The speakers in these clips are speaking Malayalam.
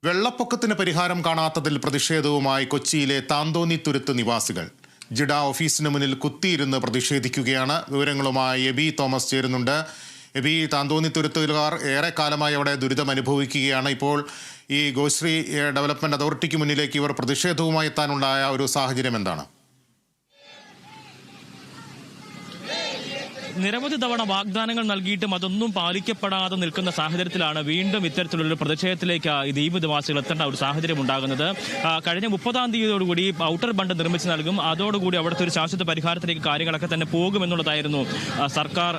വെള്ളപ്പൊക്കത്തിന് പരിഹാരം കാണാത്തതിൽ പ്രതിഷേധവുമായി കൊച്ചിയിലെ താന്തോന്നിത്തുരുത്ത് നിവാസികൾ ജിഡ ഓഫീസിന് മുന്നിൽ കുത്തിയിരുന്ന് പ്രതിഷേധിക്കുകയാണ്. വിവരങ്ങളുമായി എബി തോമസ് ചേരുന്നുണ്ട്. എബി, താന്തോന്നിത്തുരുത്തുകാർ ഏറെക്കാലമായി അവിടെ ദുരിതം അനുഭവിക്കുകയാണ്. ഇപ്പോൾ ഈ ഗോശ്രീ ഡെവലപ്മെന്റ് അതോറിറ്റിക്ക് മുന്നിലേക്ക് ഇവർ പ്രതിഷേധവുമായി എത്താനുണ്ടായ ഒരു സാഹചര്യം എന്താണ്? നിരവധി തവണ വാഗ്ദാനങ്ങൾ നൽകിയിട്ടും അതൊന്നും പാലിക്കപ്പെടാതെ നിൽക്കുന്ന സാഹചര്യത്തിലാണ് വീണ്ടും ഇത്തരത്തിലുള്ള പ്രതിഷേധത്തിലേക്ക് ഈ ദ്വീപ് നിവാസികൾ എത്തേണ്ട ഒരു സാഹചര്യം ഉണ്ടാകുന്നത്. കഴിഞ്ഞ 30-ാം തീയതിയോടുകൂടി ഔട്ടർ ബണ്ട് നിർമ്മിച്ച് നൽകും, അതോടുകൂടി അവിടുത്തെ ഒരു ശാശ്വത പരിഹാരത്തിലേക്ക് കാര്യങ്ങളൊക്കെ തന്നെ പോകുമെന്നുള്ളതായിരുന്നു സർക്കാർ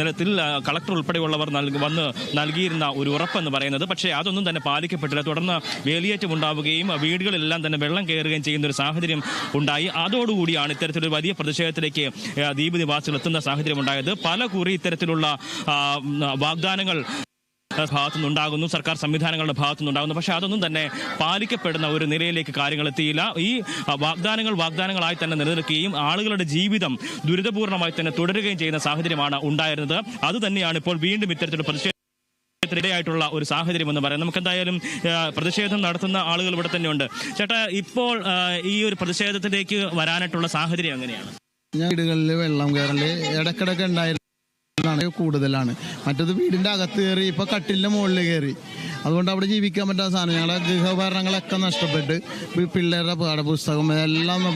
നിലത്തിൽ കളക്ടർ ഉൾപ്പെടെയുള്ളവർ വന്ന് നൽകിയിരുന്ന ഒരു ഉറപ്പെന്ന് പറയുന്നത്. പക്ഷേ അതൊന്നും തന്നെ പാലിക്കപ്പെട്ടില്ല. തുടർന്ന് വേലിയേറ്റം ഉണ്ടാവുകയും വീടുകളിലെല്ലാം തന്നെ വെള്ളം കയറുകയും ചെയ്യുന്ന ഒരു സാഹചര്യം ഉണ്ടായി. അതോടുകൂടിയാണ് ഇത്തരത്തിലൊരു വലിയ പ്രതിഷേധത്തിലേക്ക് ദ്വീപ് നിവാസികൾ എത്തുന്ന സാഹചര്യം ഉണ്ടായത്. പല കുറി ഇത്തരത്തിലുള്ള വാഗ്ദാനങ്ങൾ ഭാഗത്തുനിന്നുണ്ടാകുന്നു, സർക്കാർ സംവിധാനങ്ങളുടെ ഭാഗത്തുനിന്നുണ്ടാകുന്നു. പക്ഷേ അതൊന്നും തന്നെ പാലിക്കപ്പെടുന്ന ഒരു നിലയിലേക്ക് കാര്യങ്ങൾ എത്തിയില്ല. ഈ വാഗ്ദാനങ്ങളായി തന്നെ നിലനിൽക്കുകയും ആളുകളുടെ ജീവിതം ദുരിതപൂർണമായി തന്നെ തുടരുകയും ചെയ്യുന്ന സാഹചര്യമാണ് ഉണ്ടായിരുന്നത്. അതുതന്നെയാണ് ഇപ്പോൾ വീണ്ടും ഇത്തരത്തിലുള്ള പ്രതിഷേധത്തിനിടയായിട്ടുള്ള ഒരു സാഹചര്യം എന്ന് പറയാം. നമുക്ക് എന്തായാലും പ്രതിഷേധം നടത്തുന്ന ആളുകൾ ഇവിടെ തന്നെയുണ്ട്. ചേട്ടാ, ഇപ്പോൾ ഈ ഒരു പ്രതിഷേധത്തിലേക്ക് വരാനായിട്ടുള്ള സാഹചര്യം എങ്ങനെയാണ്? വീടുകളിൽ വെള്ളം കയറല് ഇടക്കിടക്ക് ഉണ്ടായിരുന്ന കൂടുതലാണ്. മറ്റത് വീടിന്റെ അകത്ത് കയറി, ഇപ്പൊ കട്ടിലിന്റെ മുകളിൽ കയറി. അതുകൊണ്ട് അവിടെ ജീവിക്കാൻ പറ്റാത്ത സാധനം, ഞങ്ങളുടെ ഗൃഹോപകരണങ്ങളൊക്കെ നഷ്ടപ്പെട്ട്, പിള്ളേരുടെ പാഠപുസ്തകം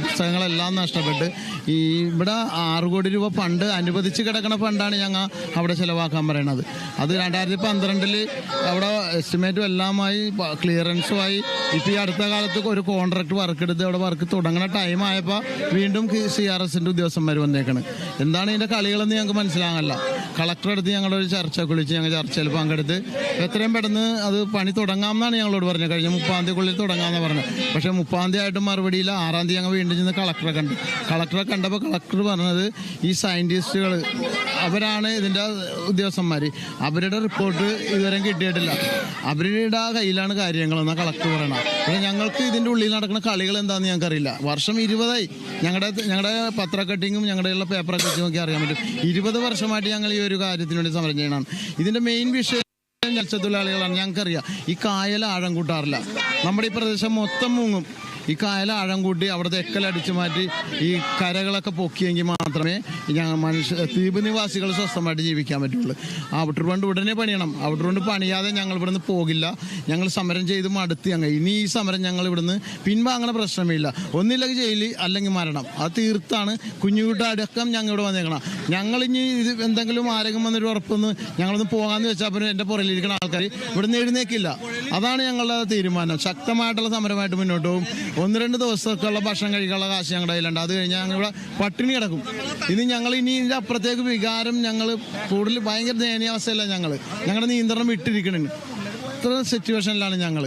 പുസ്തകങ്ങളെല്ലാം നഷ്ടപ്പെട്ട്, ഇവിടെ 6 കോടി രൂപ ഫണ്ട് അനുവദിച്ച് കിടക്കുന്ന ഫണ്ടാണ് ഞങ്ങൾ അവിടെ ചിലവാക്കാൻ പറയണത്. അത് 2012 അവിടെ എസ്റ്റിമേറ്റും എല്ലാമായി ക്ലിയറൻസുമായി. ഇപ്പം ഈ അടുത്ത കാലത്ത് ഒരു കോൺട്രാക്ട് വർക്ക് എടുത്ത് അവിടെ വർക്ക് തുടങ്ങുന്ന ടൈം ആയപ്പോൾ വീണ്ടും CRSന്റെ ഉദ്യോഗസ്ഥന്മാർ വന്നേക്കണ്. എന്താണ് ഇതിൻ്റെ കളികളെന്ന് ഞങ്ങൾക്ക് മനസ്സിലാകല്ല. കളക്ടർ അടുത്ത് ഞങ്ങളൊരു ചർച്ച വിളിച്ച്, ഞങ്ങൾ ചർച്ചയിൽ പങ്കെടുത്ത് എത്രയും പെട്ടെന്ന് അത് പണി തുടങ്ങാമെന്നാണ് ഞങ്ങളോട് പറഞ്ഞത്. കഴിഞ്ഞ 30-ാം തീയതിക്കുള്ളിൽ തുടങ്ങാമെന്ന് പറഞ്ഞത്. പക്ഷേ 30-ാം തീയതി ആയിട്ട് മറുപടിയില്ല. 6-ാം തീയതി ഞങ്ങൾ വീണ്ടും ചെന്ന് കളക്ടറെ കണ്ടപ്പോൾ കളക്ടർ പറഞ്ഞത് ഈ സയൻറ്റിസ്റ്റുകൾ അവരാണ് ഇതിൻ്റെ ഉദ്യോഗസ്ഥന്മാർ, അവരുടെ റിപ്പോർട്ട് ഇതുവരെ കിട്ടിയിട്ടില്ല, അവരുടെ കയ്യിലാണ് കാര്യങ്ങളെന്നാണ് കളക്ടർ പറയണം. പക്ഷേ ഞങ്ങൾക്ക് ഇതിൻ്റെ ഉള്ളിൽ നടക്കുന്ന കളികൾ എന്താണെന്ന് ഞങ്ങൾക്കറിയില്ല. വർഷം 20ആയി ഞങ്ങളുടെ പത്രക്കട്ടിങ്ങും ഞങ്ങളുടെ പേപ്പർ കട്ടിങ്ങും ഒക്കെ അറിയാൻ പറ്റും. 20 വർഷമായിട്ട് ഞങ്ങൾ ഈ ഒരു കാര്യത്തിന് വേണ്ടി സമരം ചെയ്യണം. ഇതിൻ്റെ മെയിൻ വിഷയം മത്സ്യത്തൊഴിലാളികളാണ്. ഞങ്ങൾക്കറിയാം ഈ കായൽ ആഴം കൂട്ടാറില്ല. നമ്മുടെ ഈ പ്രദേശം മൊത്തം മുങ്ങും. ഈ കായൽ ആഴം കൂട്ടി അവിടുത്തെ എക്കലടിച്ചു മാറ്റി ഈ കരകളൊക്കെ പൊക്കിയെങ്കിൽ മാത്രമേ ദ്വീപ് നിവാസികൾ സ്വസ്ഥമായിട്ട് ജീവിക്കാൻ പറ്റുള്ളൂ. ഔട്ടർ ബണ്ട് ഉടനെ പണിയണം. ഔട്ടർ ബണ്ട് പണിയാതെ ഞങ്ങൾ ഇവിടുന്ന് പോകില്ല. ഞങ്ങൾ സമരം ചെയ്ത് മടുത്ത് ഇനി ഈ സമരം ഞങ്ങൾ ഇവിടുന്ന് പിൻവാങ്ങണ പ്രശ്നമില്ല. ഒന്നില്ലെങ്കിൽ ജയില്, അല്ലെങ്കിൽ മരണം. അത് തീർത്താണ് കുഞ്ഞുകൂട്ടടക്കം ഞങ്ങൾ ഇവിടെ വന്നേക്കണം. ഞങ്ങളിനി ഇത് എന്തെങ്കിലും ആരെങ്കിലും വന്നൊരു ഉറപ്പൊന്ന് ഞങ്ങളൊന്ന് പോകാമെന്ന് വെച്ചാൽ പിന്നെ എൻ്റെ പുറകിലിരിക്കുന്ന ആൾക്കാർ ഇവിടുന്ന് എഴുന്നേക്കില്ല. അതാണ് ഞങ്ങളുടെ തീരുമാനം. ശക്തമായിട്ടുള്ള സമരമായിട്ട് മുന്നോട്ട് പോകും. 1-2 ദിവസത്തേക്കുള്ള ഭക്ഷണം കഴിക്കാനുള്ള കാശ് ഞങ്ങളുടെ കയ്യിലുണ്ട്. അത് കഴിഞ്ഞാൽ ഞങ്ങൾ ഇവിടെ പട്ടിണി കിടക്കും. ഞങ്ങൾ ഇനി ഇതിൻ്റെ അപ്പുറത്തേക്ക് വികാരം ഞങ്ങൾ കൂടുതൽ ഭയങ്കര ദയനീയാവസ്ഥയല്ല. ഞങ്ങളുടെ നിയന്ത്രണം വിട്ടിരിക്കണുണ്ട്. ഇത്ര സിറ്റുവേഷനിലാണ് ഞങ്ങൾ.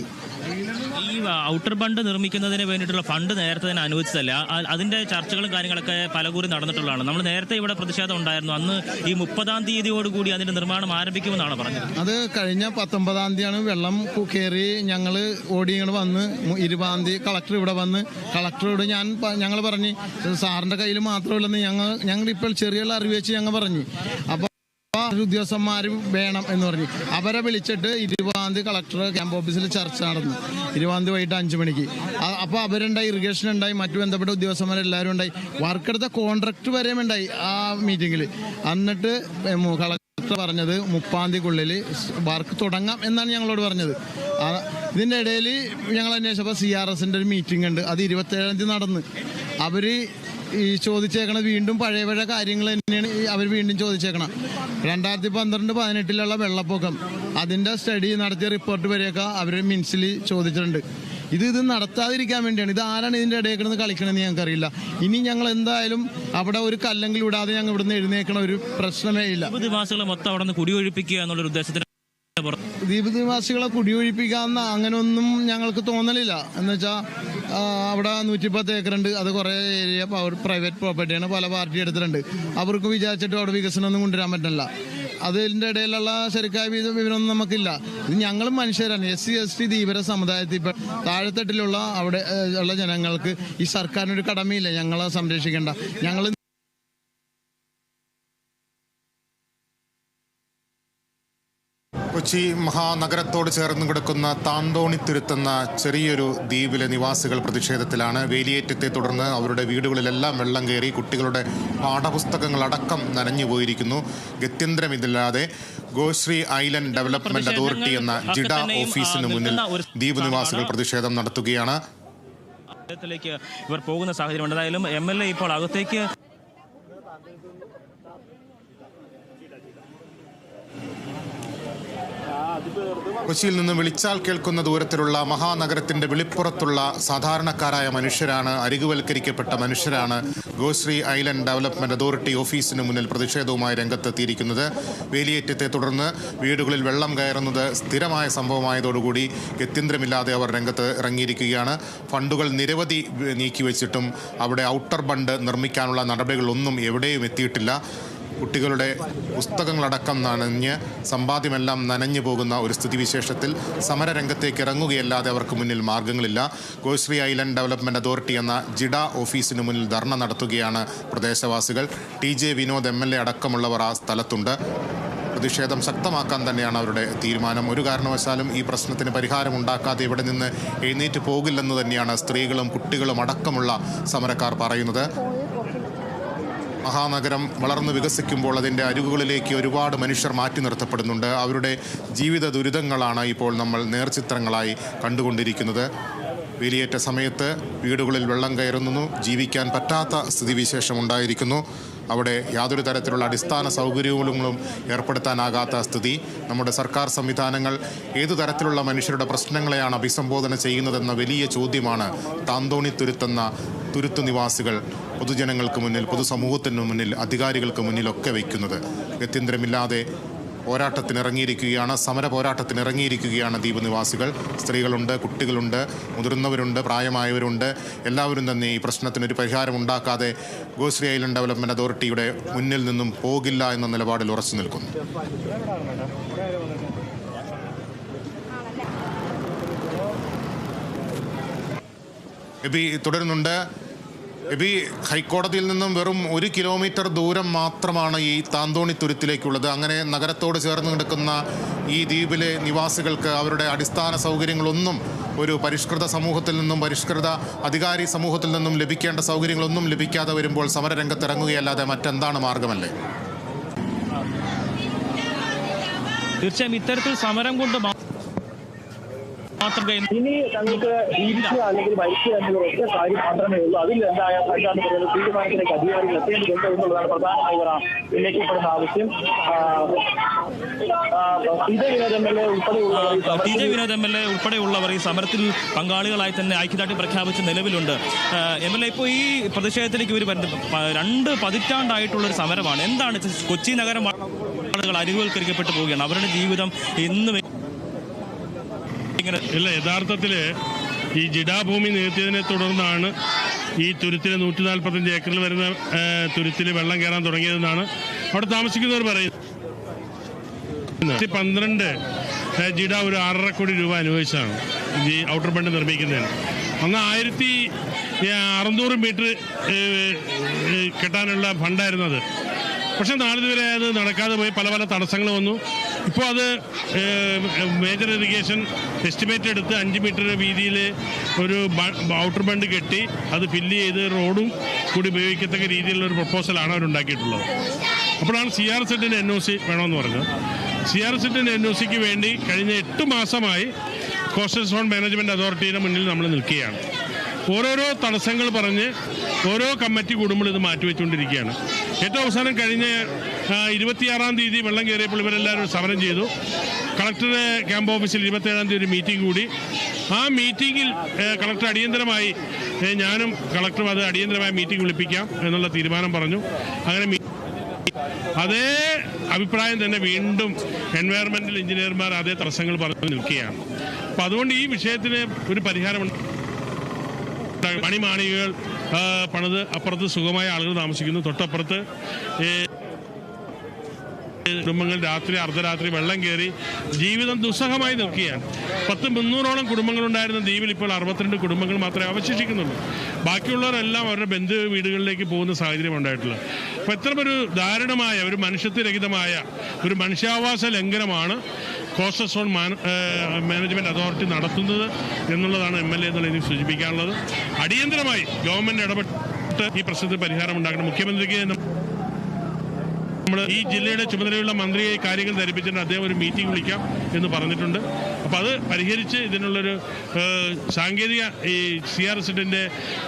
ഈ ഔട്ടർ ബണ്ട് നിർമ്മിക്കുന്നതിന് വേണ്ടിയിട്ടുള്ള ഫണ്ട് നേരത്തെ തന്നെ അനുവദിച്ചതല്ല. അതിന്റെ ചർച്ചകളും കാര്യങ്ങളൊക്കെ പലകുറി നടന്നിട്ടുള്ളതാണ്. നമ്മൾ നേരത്തെ ഇവിടെ പ്രതിഷേധം ഉണ്ടായിരുന്നു. അന്ന് ഈ 30-ാം തീയതിയോടുകൂടി അതിന്റെ നിർമ്മാണം ആരംഭിക്കുമെന്നാണ് പറഞ്ഞത്. അത് കഴിഞ്ഞ 19-ാം തീയതിയാണ് വെള്ളം കയറി. ഞങ്ങൾ ഓടി ഇങ്ങോട്ട് വന്ന് 20-ാം തീയതി കളക്ടർ ഇവിടെ വന്ന് കളക്ടറോട് ഞങ്ങൾ പറഞ്ഞ് സാറിന്റെ കയ്യിൽ മാത്രമല്ലെന്ന് ഞങ്ങൾ ഇപ്പോൾ ചെറിയ അറിവ് വെച്ച് ഞങ്ങൾ പറഞ്ഞു. അപ്പോൾ ഉദ്യോഗസ്ഥന്മാർ വേണം എന്ന് പറഞ്ഞു. അവരെ വിളിച്ചിട്ട് 20-ാം തീയതി കളക്ടർ ക്യാമ്പ് ഓഫീസിൽ ചർച്ച നടന്നു. 20-ാം തീയതി വൈകിട്ട് 5 മണിക്ക്. അപ്പോൾ അവരുണ്ടായി, ഇറിഗേഷൻ ഉണ്ടായി, മറ്റു ബന്ധപ്പെട്ട ഉദ്യോഗസ്ഥന്മാരെല്ലാവരും ഉണ്ടായി. വർക്കെടുത്ത കോൺട്രാക്ട് വരെയും ഉണ്ടായി ആ മീറ്റിങ്ങിൽ. എന്നിട്ട് കളക്ടർ പറഞ്ഞത് 30-ാം തീയതിക്കുള്ളിൽ വർക്ക് തുടങ്ങാം എന്നാണ് ഞങ്ങളോട് പറഞ്ഞത്. ഇതിൻ്റെ ഇടയിൽ ഞങ്ങൾ അന്വേഷിച്ചപ്പോൾ CRSന്റെ ഒരു മീറ്റിംഗ് ഉണ്ട്. അത് 27-ാം തീയതി നടന്ന്. അവർ ഈ ചോദിച്ചേക്കണത് വീണ്ടും പഴയ കാര്യങ്ങൾ തന്നെയാണ് അവർ വീണ്ടും ചോദിച്ചേക്കണം. 2012-18 വെള്ളപ്പൊക്കം അതിൻ്റെ സ്റ്റഡി നടത്തിയ റിപ്പോർട്ട് വരെയൊക്കെ അവർ മിൻസിൽ ചോദിച്ചിട്ടുണ്ട്. ഇത് നടത്താതിരിക്കാൻ വേണ്ടിയാണ്. ഇത് ആരാണ് ഇതിൻ്റെ ഇടയിൽ കിടന്ന് കളിക്കണമെന്ന് ഞങ്ങൾക്കറിയില്ല. ഇനി ഞങ്ങൾ എന്തായാലും അവിടെ ഒരു കല്ലെങ്കിലും ഇടാതെ ഞങ്ങൾ ഇവിടുന്ന് എഴുന്നേക്കണ ഒരു പ്രശ്നമേ ഇല്ല. നിവാസികളെ മൊത്തം അവിടെ നിന്ന് കുടിയൊഴിപ്പിക്കുക എന്നുള്ളൊരു ഉദ്ദേശത്തിന് ദ്വീപ് നിവാസികളെ കുടിയൊഴിപ്പിക്കാമെന്ന അങ്ങനെയൊന്നും ഞങ്ങൾക്ക് തോന്നലില്ല. എന്നുവെച്ചാൽ അവിടെ 110 ഏക്കറുണ്ട്. അത് കുറേ ഏരിയ പ്രൈവറ്റ് പ്രോപ്പർട്ടിയാണ്, പല പാർട്ടി എടുത്തിട്ടുണ്ട്. അവർക്ക് വിചാരിച്ചിട്ട് അവിടെ വികസനമൊന്നും കൊണ്ടുവരാൻ പറ്റില്ല. അതിൻ്റെ ഇടയിലുള്ള ശരിക്കായ വിവരമൊന്നും നമുക്കില്ല. ഇത് ഞങ്ങളും മനുഷ്യരാണ്. SC ST ധീവര സമുദായത്തിൽ ഇപ്പം താഴെത്തട്ടിലുള്ള അവിടെ ഉള്ള ജനങ്ങൾക്ക് ഈ സർക്കാരിനൊരു കടമയില്ല ഞങ്ങളെ സംരക്ഷിക്കേണ്ട. ഞങ്ങൾ കൊച്ചി കൊച്ചി മഹാനഗരത്തോട് ചേർന്ന് കിടക്കുന്ന താന്തോണിത്തുരുത്തെന്ന ചെറിയൊരു ദ്വീപിലെ നിവാസികൾ പ്രതിഷേധത്തിലാണ്. വേലിയേറ്റത്തെ തുടർന്ന് അവരുടെ വീടുകളിലെല്ലാം വെള്ളം കയറി, കുട്ടികളുടെ പാഠപുസ്തകങ്ങളടക്കം നനഞ്ഞു പോയിരിക്കുന്നു. ഗത്യന്തരമില്ലാതെ ഗോശ്രീ ഐലൻഡ് ഡെവലപ്മെന്റ് അതോറിറ്റി എന്ന ജിഡ ഓഫീസിന് മുന്നിൽ ദ്വീപ് നിവാസികൾ പ്രതിഷേധം നടത്തുകയാണ്. ഇവർ പോകുന്ന സാഹചര്യം. എന്തായാലും MLA ഇപ്പോൾ അകത്തേക്ക് കൊച്ചിയിൽ നിന്ന് വിളിച്ചാൽ കേൾക്കുന്ന ദൂരത്തിലുള്ള മഹാനഗരത്തിന്റെ വെളിപ്പുറത്തുള്ള സാധാരണക്കാരായ മനുഷ്യരാണ്, അരികുവൽക്കരിക്കപ്പെട്ട മനുഷ്യരാണ് ഗോശ്രീ ഐലൻഡ് ഡെവലപ്മെന്റ് അതോറിറ്റി ഓഫീസിന് മുന്നിൽ പ്രതിഷേധവുമായി രംഗത്തെത്തിയിരിക്കുന്നത്. വേലിയേറ്റത്തെ തുടർന്ന് വീടുകളിൽ വെള്ളം കയറുന്നത് സ്ഥിരമായ സംഭവമായതോടുകൂടി ഗത്യന്തരമില്ലാതെ അവർ രംഗത്ത് ഇറങ്ങിയിരിക്കുകയാണ്. ഫണ്ടുകൾ നിരവധി നീക്കിവെച്ചിട്ടും അവിടെ ഔട്ടർ ബണ്ട് നിർമ്മിക്കാനുള്ള നടപടികളൊന്നും എവിടെയും എത്തിയിട്ടില്ല. കുട്ടികളുടെ പുസ്തകങ്ങളടക്കം നനഞ്ഞ് സമ്പാദ്യമെല്ലാം നനഞ്ഞു പോകുന്ന ഒരു സ്ഥിതിവിശേഷത്തിൽ സമരരംഗത്തേക്ക് ഇറങ്ങുകയല്ലാതെ അവർക്ക് മുന്നിൽ മാർഗങ്ങളില്ല. ഗോശ്രീ ഐലൻഡ് ഡെവലപ്മെന്റ് അതോറിറ്റി എന്ന ജിഡ ഓഫീസിന് മുന്നിൽ ധർണ നടത്തുകയാണ് പ്രദേശവാസികൾ. TJ വിനോദ് MLA അടക്കമുള്ളവർ ആ സ്ഥലത്തുണ്ട്. പ്രതിഷേധം ശക്തമാക്കാൻ തന്നെയാണ് അവരുടെ തീരുമാനം. ഒരു കാരണവശാലും ഈ പ്രശ്നത്തിന് പരിഹാരമുണ്ടാക്കാതെ ഇവിടെ നിന്ന് എഴുന്നേറ്റ് പോകില്ലെന്ന് തന്നെയാണ് സ്ത്രീകളും കുട്ടികളും അടക്കമുള്ള സമരക്കാർ പറയുന്നത്. മഹാനഗരം വളർന്നു വികസിക്കുമ്പോൾ അതിൻ്റെ അരികുകളിലേക്ക് ഒരുപാട് മനുഷ്യർ മാറ്റി നിർത്തപ്പെടുന്നുണ്ട്. അവരുടെ ജീവിത ദുരിതങ്ങളാണ് ഇപ്പോൾ നമ്മൾ നേർചിത്രങ്ങളായി കണ്ടുകൊണ്ടിരിക്കുന്നത്. വേലിയേറ്റ സമയത്ത് വീടുകളിൽ വെള്ളം കയറുന്നു, ജീവിക്കാൻ പറ്റാത്ത സ്ഥിതിവിശേഷം ഉണ്ടായിരിക്കുന്നു. അവിടെ യാതൊരു തരത്തിലുള്ള അടിസ്ഥാന സൗകര്യങ്ങളും ഏർപ്പെടുത്താനാകാത്ത സ്ഥിതി. നമ്മുടെ സർക്കാർ സംവിധാനങ്ങൾ ഏതു തരത്തിലുള്ള മനുഷ്യരുടെ പ്രശ്നങ്ങളെയാണ് അഭിസംബോധന ചെയ്യുന്നതെന്ന വലിയ ചോദ്യമാണ് താന്തോണിത്തുരുത്തെന്ന തുരുത്തു നിവാസികൾ പൊതുജനങ്ങൾക്ക് മുന്നിൽ, പൊതുസമൂഹത്തിന് മുന്നിൽ, അധികാരികൾക്ക് മുന്നിലൊക്കെ വയ്ക്കുന്നത്. ഗത്യന്തരമില്ലാതെ പോരാട്ടത്തിനിറങ്ങിയിരിക്കുകയാണ്, സമര പോരാട്ടത്തിനിറങ്ങിയിരിക്കുകയാണ് ദ്വീപ് നിവാസികൾ. സ്ത്രീകളുണ്ട്, കുട്ടികളുണ്ട്, മുതിർന്നവരുണ്ട്, പ്രായമായവരുണ്ട്. എല്ലാവരും തന്നെ ഈ പ്രശ്നത്തിനൊരു പരിഹാരം ഉണ്ടാക്കാതെ ഗോശ്രീ ഐലൻഡ് ഡെവലപ്മെന്റ് അതോറിറ്റിയുടെ മുന്നിൽ നിന്നും പോകില്ല എന്ന നിലപാടിൽ ഉറച്ചു നിൽക്കുന്നു. തുടരുന്നുണ്ട്. ഹൈക്കോടതിയിൽ നിന്നും വെറും 1 കിലോമീറ്റർ ദൂരം മാത്രമാണ് ഈ താന്തോണിത്തുരുത്തിലേക്കുള്ളത്. അങ്ങനെ നഗരത്തോട് ചേർന്ന് കിടക്കുന്ന ഈ ദ്വീപിലെ നിവാസികൾക്ക് അവരുടെ അടിസ്ഥാന സൗകര്യങ്ങളൊന്നും ഒരു പരിഷ്കൃത സമൂഹത്തിൽ നിന്നും, പരിഷ്കൃത അധികാരി സമൂഹത്തിൽ നിന്നും ലഭിക്കേണ്ട സൗകര്യങ്ങളൊന്നും ലഭിക്കാതെ വരുമ്പോൾ സമരരംഗത്തിറങ്ങുകയല്ലാതെ മറ്റെന്താണ് മാർഗമല്ലേ? തീർച്ചയായും ഇത്തരത്തിൽ സമരം കൊണ്ട് ഇനി തങ്ങൾക്ക് ജീവിക്കുക അല്ലെങ്കിൽ മരിക്കുക എന്നുള്ള ഒറ്റ കാര്യം മാത്രമേ ഉള്ളൂ. അതിൽ എന്താണ് തീരുമാനത്തിലേക്ക് അധികാരികൾ എത്തേണ്ടതുണ്ട് എന്നുള്ളതാണ് പ്രധാനമായി ഉന്നയിക്കപ്പെടുന്ന ആവശ്യം. TJ വിനോദ് MLA ഉൾപ്പെടെയുള്ളവർ ഈ സമരത്തിൽ പങ്കാളികളായി തന്നെ ഐക്യദാർഢ്യം പ്രഖ്യാപിച്ച് നിലവിലുണ്ട്. MLA ഇപ്പോൾ ഈ പ്രതിഷേധത്തിലേക്ക് ഒരു 2 പതിറ്റാണ്ടായിട്ടുള്ളൊരു സമരമാണ്. എന്താണ് കൊച്ചി നഗരം ആളുകൾ അരികുവൽക്കരിക്കപ്പെട്ടു പോവുകയാണ്, അവരുടെ ജീവിതം ഇന്ന് ഇല്ല, യഥാർത്ഥത്തിൽ ഈ ജിഡാഭൂമി നികത്തിയതിനെ തുടർന്നാണ് ഈ തുരുത്തിൽ 145 ഏക്കറിൽ വരുന്ന തുരുത്തിൽ വെള്ളം കയറാൻ തുടങ്ങിയതെന്നാണ് അവിടെ താമസിക്കുന്നവർ പറയുന്നത്. 12 ജിഡ ഒരു 6.5 കോടി രൂപ അനുവദിച്ചതാണ് ഈ ഔട്ടർ ബണ്ട് നിർമ്മിക്കുന്നതിന്. അന്ന് 1600 മീറ്റർ കെട്ടാനുള്ള ഫണ്ടായിരുന്നത്. പക്ഷെ നാളിതുവരെ അത് നടക്കാതെ പോയി, പല പല തടസ്സങ്ങൾ വന്നു. ഇപ്പോൾ അത് മേജർ ഇറിഗേഷൻ എസ്റ്റിമേറ്റ് എടുത്ത് 5 മീറ്റർ വീതിയിൽ ഒരു ഔട്ടർ ബണ്ട് കെട്ടി അത് ഫില്ല് ചെയ്ത് റോഡും കൂടി ഉപയോഗിക്കത്തക്ക രീതിയിലുള്ള ഒരു പ്രപ്പോസലാണ് അവരുണ്ടാക്കിയിട്ടുള്ളത്. അപ്പോഴാണ് CRZ-ന് NOC വേണമെന്ന് പറഞ്ഞത്. CRZ-ന് NOCക്ക് വേണ്ടി കഴിഞ്ഞ 8 മാസമായി കോസ്റ്റൽ സോൺ മാനേജ്മെൻറ്റ് അതോറിറ്റിയുടെ മുന്നിൽ നമ്മൾ നിൽക്കുകയാണ്. ഓരോരോ തടസ്സങ്ങൾ പറഞ്ഞ് ഓരോ കമ്മിറ്റി കൂടുമ്പോൾ ഇത് മാറ്റിവെച്ചുകൊണ്ടിരിക്കുകയാണ്. ഏറ്റവും അവസാനം കഴിഞ്ഞ 26-ാം തീയതി വെള്ളം കയറിയപ്പോൾ ഇവരെല്ലാവരും സമരം ചെയ്തു. കളക്ടറുടെ ക്യാമ്പ് ഓഫീസിൽ 27-ാം തീയതി ഒരു മീറ്റിംഗ് കൂടി. ആ മീറ്റിങ്ങിൽ കളക്ടർ അടിയന്തരമായി, ഞാനും കളക്ടറും അത് അടിയന്തരമായി മീറ്റിംഗ് വിളിപ്പിക്കാം എന്നുള്ള തീരുമാനം പറഞ്ഞു. അങ്ങനെ അതേ അഭിപ്രായം തന്നെ വീണ്ടും എൻവയറമെന്റൽ എഞ്ചിനീയർമാർ അതേ തടസ്സങ്ങൾ പറഞ്ഞു നിൽക്കുകയാണ്. അപ്പം അതുകൊണ്ട് ഈ വിഷയത്തിന് ഒരു പരിഹാരമുണ്ട്. മണിമാളികകൾ പണിത് അപ്പുറത്ത് സുഖമായ ആളുകൾ താമസിക്കുന്നു. തൊട്ടപ്പുറത്ത് കുടുംബങ്ങൾ രാത്രി അർദ്ധരാത്രി വെള്ളം കയറി ജീവിതം ദുസ്സഹമായി നിൽക്കുകയാണ്. 300-ഓളം കുടുംബങ്ങളുണ്ടായിരുന്ന ദ്വീപിൽ ഇപ്പോൾ 62 കുടുംബങ്ങൾ മാത്രമേ അവശേഷിക്കുന്നുള്ളൂ. ബാക്കിയുള്ളവരെല്ലാം അവരുടെ ബന്ധു വീടുകളിലേക്ക് പോകുന്ന സാഹചര്യം ഉണ്ടായിട്ടുള്ളത്. അപ്പോൾ ഇത്തരമൊരു ദാരുണമായ, ഒരു മനുഷ്യത്വരഹിതമായ ഒരു മനുഷ്യാവാസ ലംഘനമാണ് കോസ്റ്റൽ സോൺ മാനേജ്മെൻറ്റ് അതോറിറ്റി നടത്തുന്നത് എന്നുള്ളതാണ് MLA എന്നുള്ള എനിക്ക് സൂചിപ്പിക്കാനുള്ളത്. അടിയന്തരമായി ഗവൺമെൻറ് ഇടപെട്ട് ഈ പ്രശ്നത്തിൽ പരിഹാരം ഉണ്ടാക്കണം. മുഖ്യമന്ത്രിക്ക് നമ്മൾ ഈ ജില്ലയുടെ ചുമതലയുള്ള മന്ത്രിയെ കാര്യങ്ങൾ ധരിപ്പിച്ചിട്ട് അദ്ദേഹം ഒരു മീറ്റിംഗ് വിളിക്കാം എന്ന് പറഞ്ഞിട്ടുണ്ട്. അപ്പോൾ അത് പരിഹരിച്ച് ഇതിനുള്ളൊരു സാങ്കേതിക ഈ CRSന്റെ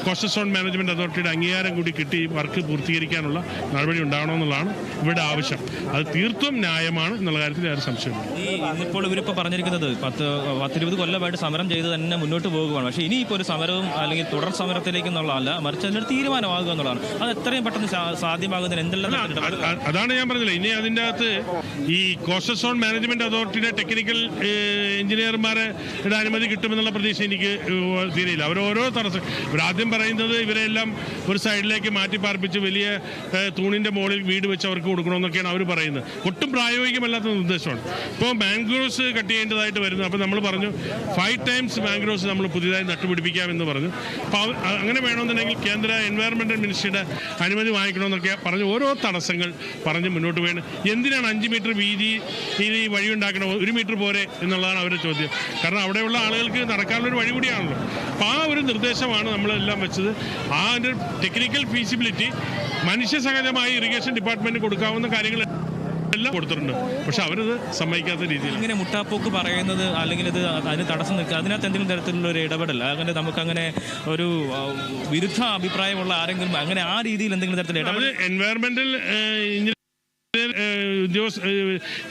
കോസ്റ്റൽ സോൺ മാനേജ്മെൻറ്റ് അതോറിറ്റിയുടെ അംഗീകാരം കൂടി കിട്ടി വർക്ക് പൂർത്തീകരിക്കാനുള്ള നടപടി ഉണ്ടാകണമെന്നുള്ളതാണ് ഇവിടെ ആവശ്യം. അത് തീർത്തും ന്യായമാണ് എന്നുള്ള കാര്യത്തിൽ ആരും സംശയമില്ല. ഇന്നിപ്പോൾ ഇവരിപ്പോൾ പറഞ്ഞിരിക്കുന്നത് 10-20 കൊല്ലമായിട്ട് സമരം ചെയ്ത് തന്നെ മുന്നോട്ട് പോകുകയാണ്. പക്ഷേ ഇനിയിപ്പോൾ ഒരു സമരവും അല്ലെങ്കിൽ തുടർ സമരത്തിലേക്ക് എന്നുള്ളതല്ല, മറിച്ച് അതിനൊരു തീരുമാനമാകുക എന്നുള്ളതാണ്. അത് എത്രയും പെട്ടെന്ന് സാധ്യമാകുന്നതിന് എന്തെല്ലാം അതാണ് ഞാൻ പറഞ്ഞില്ല. ഇനി അതിൻ്റെ അകത്ത് ഈ കോസ്റ്റൽ സോൺ മാനേജ്മെന്റ് അതോറിറ്റിയുടെ ടെക്നിക്കൽ എഞ്ചിനീയർമാരുടെ അനുമതി കിട്ടുമെന്നുള്ള പ്രതീക്ഷ എനിക്ക് തീരെയില്ല. അവരോരോ തടസ്സം ഇവരാദ്യം പറയുന്നത് ഇവരെല്ലാം ഒരു സൈഡിലേക്ക് മാറ്റി പാർപ്പിച്ച് വലിയ തൂണിൻ്റെ മുകളിൽ വീട് വെച്ച് അവർക്ക് കൊടുക്കണമെന്നൊക്കെയാണ് അവർ പറയുന്നത്. ഒട്ടും പ്രായോഗികമല്ലാത്ത നിർദ്ദേശമാണ്. ഇപ്പോൾ മാംഗ്രോവ്സ് കട്ട് ചെയ്യേണ്ടതായിട്ട് വരുന്നത്. അപ്പോൾ നമ്മൾ പറഞ്ഞു 5 times മാംഗ്രോവ്സ് നമ്മൾ പുതിയതായി നട്ടുപിടിപ്പിക്കാമെന്ന് പറഞ്ഞു. അപ്പോൾ അങ്ങനെ വേണമെന്നുണ്ടെങ്കിൽ കേന്ദ്ര എൻവയറമെൻറ്റൽ മിനിസ്ട്രിയുടെ അനുമതി വാങ്ങിക്കണമെന്നൊക്കെ പറഞ്ഞ് ഓരോ തടസ്സങ്ങൾ പറഞ്ഞ് മുന്നോട്ട് പോയാണ്. എന്തിനാണ് 5 മീറ്റർ വീതിയിൽ ഈ വഴി ഉണ്ടാക്കണം, 1 മീറ്റർ പോരെ എന്നുള്ളതാണ് അവരുടെ ചോദ്യം. കാരണം അവിടെയുള്ള ആളുകൾക്ക് നടക്കാനുള്ളൊരു വഴി കൂടിയാണല്ലോ. അപ്പോൾ ആ ഒരു നിർദ്ദേശമാണ് നമ്മളെല്ലാം വെച്ചത്. ആ ഒരു ടെക്നിക്കൽ ഫീസിബിലിറ്റി മനുഷ്യസഹജമായി ഇറിഗേഷൻ ഡിപ്പാർട്ട്മെന്റ് കൊടുക്കാവുന്ന കാര്യങ്ങൾ എല്ലാം കൊടുത്തിട്ടുണ്ട്. പക്ഷെ അവരത് സമ്മതിക്കാത്ത രീതിയിൽ ഇങ്ങനെ മുട്ടാപ്പോക്ക് പറയുന്നത് അല്ലെങ്കിൽ ഇത് അതിന് തടസ്സം നിൽക്കുക, അതിനകത്ത് എന്തെങ്കിലും തരത്തിലുള്ള ഒരു ഇടപെടൽ അങ്ങനെ നമുക്കങ്ങനെ ഒരു വിരുദ്ധ അഭിപ്രായമുള്ള ആരെങ്കിലും അങ്ങനെ ആ രീതിയിൽ എന്തെങ്കിലും തരത്തിൽ ഇടപെടൽ എൻവയറമെന്റൽ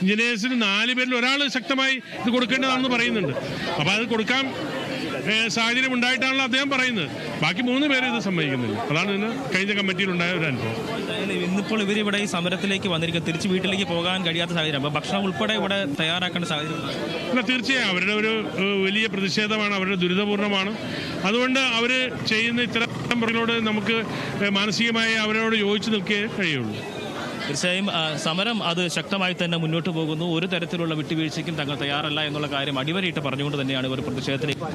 എഞ്ചിനീയേഴ്സിന് 4 പേരിൽ ഒരാൾ ശക്തമായി ഇത് കൊടുക്കേണ്ടതാണെന്ന് പറയുന്നുണ്ട്. അപ്പോൾ അത് കൊടുക്കാൻ സാഹചര്യം ഉണ്ടായിട്ടാണല്ലോ അദ്ദേഹം പറയുന്നത്. ബാക്കി 3 പേര് ഇത് സമ്മതിക്കുന്നില്ല. അതാണ് ഇന്ന് കഴിഞ്ഞ കമ്മിറ്റിയിലുണ്ടായ ഒരു അനുഭവം. ഇന്നിപ്പോൾ ഇവരിവിടെ ഈ സമരത്തിലേക്ക് വന്നിരിക്കുക, തിരിച്ച് വീട്ടിലേക്ക് പോകാൻ കഴിയാത്ത സാഹചര്യം, അപ്പോൾ ഭക്ഷണം ഉൾപ്പെടെ ഇവിടെ തയ്യാറാക്കേണ്ട സാഹചര്യം അല്ല, തീർച്ചയായും അവരുടെ ഒരു വലിയ പ്രതിഷേധമാണ്, അവരുടെ ദുരിതപൂർണ്ണമാണ്. അതുകൊണ്ട് അവർ ചെയ്യുന്ന ഇത്തരം പ്രവൃത്തികളോട് നമുക്ക് മാനസികമായി അവരോട് യോജിച്ച് നിൽക്കേ കഴിയുള്ളൂ. തീർച്ചയായും സമരം അത് ശക്തമായി തന്നെ മുന്നോട്ട് പോകുന്നു. ഒരു തരത്തിലുള്ള വിട്ടുവീഴ്ചയ്ക്കും തങ്ങൾ തയ്യാറല്ല എന്നുള്ള കാര്യം അടിവരയിട്ട് പറഞ്ഞുകൊണ്ട് തന്നെയാണ് ഇവർ പ്രതിഷേധത്തിലേക്ക്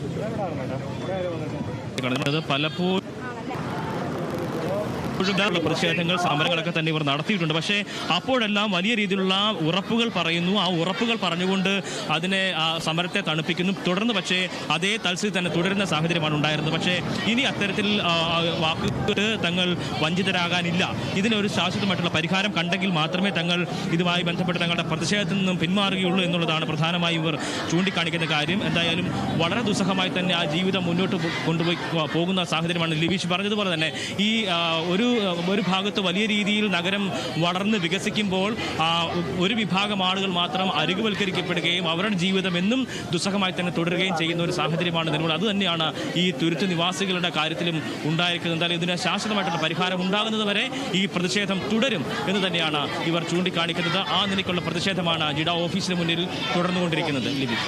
പലപ്പോഴും പ്രതിഷേധങ്ങൾ സമരങ്ങളൊക്കെ തന്നെ ഇവർ നടത്തിയിട്ടുണ്ട്. പക്ഷേ അപ്പോഴെല്ലാം വലിയ രീതിയിലുള്ള ഉറപ്പുകൾ പറയുന്നു. ആ ഉറപ്പുകൾ പറഞ്ഞുകൊണ്ട് അതിനെ സമരത്തെ തണുപ്പിക്കുന്നു. തുടർന്ന് പക്ഷേ അതേ തൽസ്ഥിതി തന്നെ തുടരുന്ന സാഹചര്യമാണ് ഉണ്ടായിരുന്നത്. പക്ഷേ ഇനി അത്തരത്തിൽ വാക്കുകൾ തങ്ങൾ വഞ്ചിതരാകാനില്ല. ഇതിനൊരു ശാശ്വതമായിട്ടുള്ള പരിഹാരം കണ്ടെങ്കിൽ മാത്രമേ തങ്ങൾ ഇതുമായി ബന്ധപ്പെട്ട് തങ്ങളുടെ പ്രതിഷേധത്തിൽ നിന്നും പിന്മാറുകയുള്ളൂ എന്നുള്ളതാണ് പ്രധാനമായും ഇവർ ചൂണ്ടിക്കാണിക്കുന്ന കാര്യം. എന്തായാലും വളരെ ദുസ്സഹമായി തന്നെ ആ ജീവിതം മുന്നോട്ട് കൊണ്ടുപോയി പോകുന്ന സാഹചര്യമാണ്. ലിബീഷ് പറഞ്ഞതുപോലെ തന്നെ ഈ ഒരു ഭാഗത്ത് വലിയ രീതിയിൽ നഗരം വളർന്ന് വികസിക്കുമ്പോൾ ഒരു വിഭാഗം ആളുകൾ മാത്രം അരികുവൽക്കരിക്കപ്പെടുകയും അവരുടെ ജീവിതം എന്നും ദുസ്സഹമായി തന്നെ തുടരുകയും ചെയ്യുന്ന ഒരു സാഹചര്യമാണ് നിലവിൽ. അത് തന്നെയാണ് ഈ തുരുത്ത് നിവാസികളുടെ കാര്യത്തിലും ഉണ്ടായിരിക്കുന്നത്. എന്തായാലും ഇതിന് ശാശ്വതമായിട്ടുള്ള പരിഹാരം ഉണ്ടാകുന്നത് വരെ ഈ പ്രതിഷേധം തുടരും എന്ന് തന്നെയാണ് ഇവർ ചൂണ്ടിക്കാണിക്കുന്നത്. ആ നിലയ്ക്കുള്ള പ്രതിഷേധമാണ് ജിഡ ഓഫീസിന് മുന്നിൽ തുടർന്നുകൊണ്ടിരിക്കുന്നത്. ലിബി,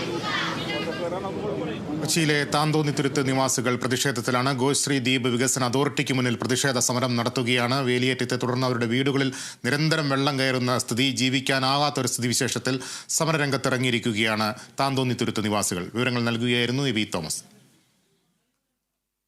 കൊച്ചിയിലെ താന്തോന്നിത്തുരുത്ത് നിവാസികൾ പ്രതിഷേധത്തിലാണ്. ഗോശ്രീ ദ്വീപ് വികസന അതോറിറ്റിക്ക് മുന്നിൽ പ്രതിഷേധ സമരം നടത്തുകയാണ്. വേലിയേറ്റത്തെ തുടർന്ന് അവരുടെ വീടുകളിൽ നിരന്തരം വെള്ളം കയറുന്ന സ്ഥിതി, ജീവിക്കാനാവാത്തൊരു സ്ഥിതിവിശേഷത്തിൽ സമരരംഗത്തിറങ്ങിയിരിക്കുകയാണ് താന്തോന്നിത്തുരുത്ത് നിവാസികൾ. വിവരങ്ങൾ നൽകുകയായിരുന്നു എബി തോമസ്.